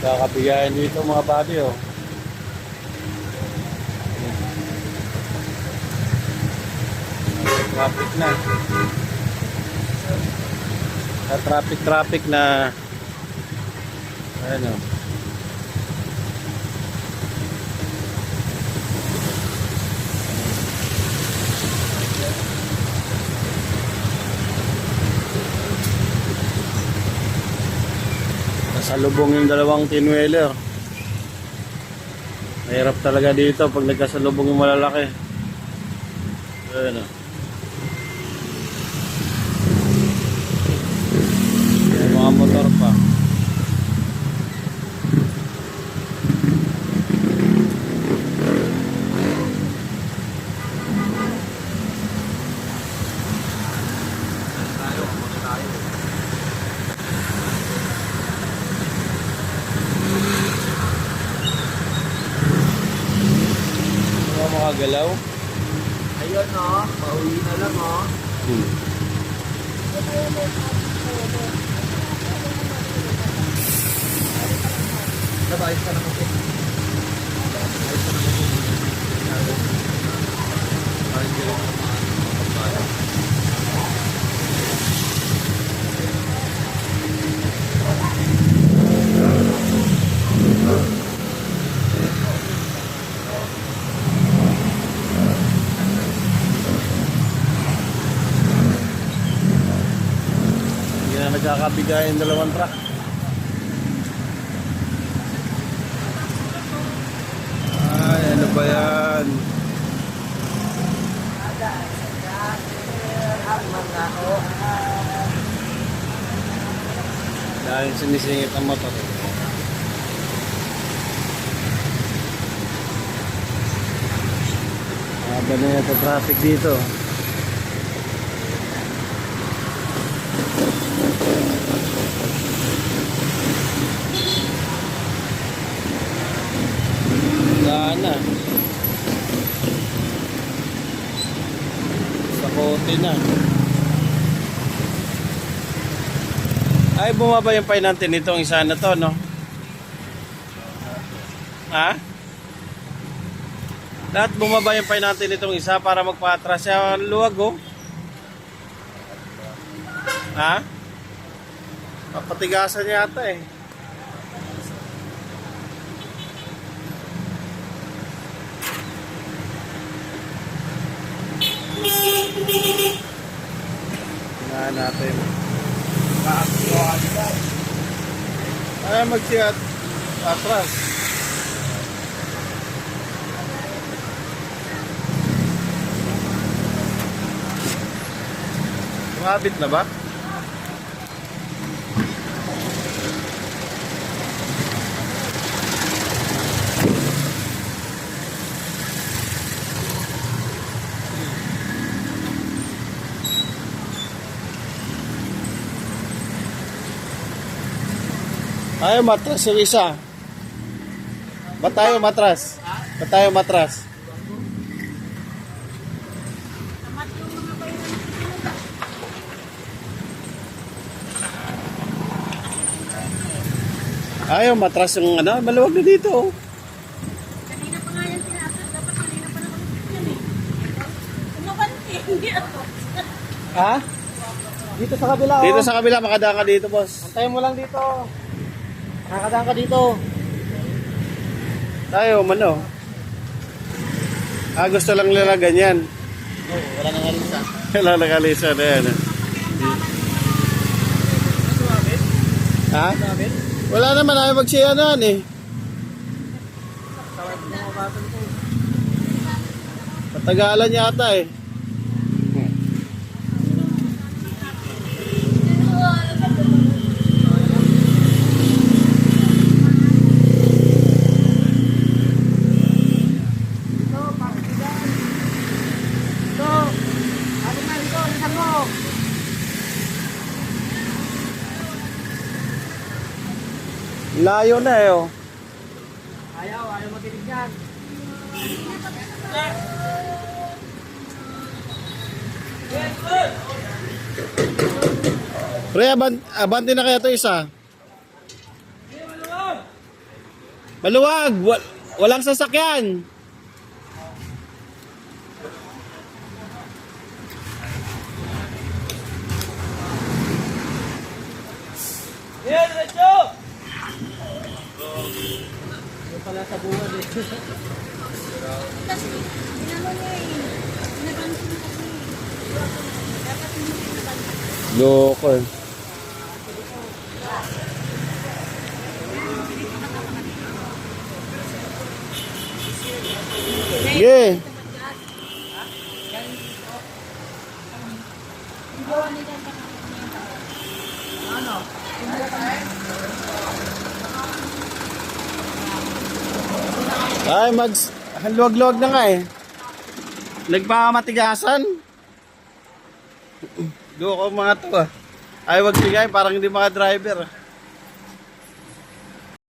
Kakabigayan dito mga buddy, oh. Traffic na. Traffic na. Ayan, oh. Nasalubong yung dalawang tinwheeler. Mahirap talaga dito pag nagkasalubong yung malalaki. Ayan, oh. Yung mga motor pa. Mga galaw. Ayun o, pauwi na lang o. Nabayos ka na kasi. Ayos ka na kasi. Parang hindi lang naman. Nagkakabigay yung dalawang truck. Ay, ano ba yan? Dahil sinisingit ang motor. Haba na yung traffic dito. Na sa kote na. Ay, bumaba yung fine natin itong isa na to, no? Ha? Lahat bumaba yung fine natin itong isa para magpa-atras siya. Luwag, oh. Ha? Papatigasan yata, eh. Tingnan natin. Ay, magsigat atras. Umabit na ba? Ay, matras yung isa. Ba't tayo matras? Ba't tayo matras? Ayaw, matras yung ano, maluwag na dito. Kanina pa nga yan tinatras. Dapat kanina pa naman yan eh. Umabanti, hindi ako. Ha? Dito sa kabila o. Dito sa kabila, makadaan ka dito, boss. Antayin mo lang dito. Nakakadaan ka dito. Tayo, mano. Gusto lang nila ganyan. Oh, wala nang alisa. Wala nakalisa na yan. Ha? Sabit? Wala naman, ayaw magsiya na eh. Tawag mo mga batang to. Patagalan yata eh. Layo na eh, oh. Ayaw matinig yan. Pre, abanti na kaya ito isa. Maluwag! Walang sasakyan! Yan, Recho! Yung pala sa buwan eh. Kasi, ginano niya eh. Pinabansin kasi. Dapat hindi pinabansin. Loko eh. Sige. Ay, luwag-luwag na nga eh. Nagpamatigasan. Loko mga to ah. Ay, wag bigay, parang hindi mga driver.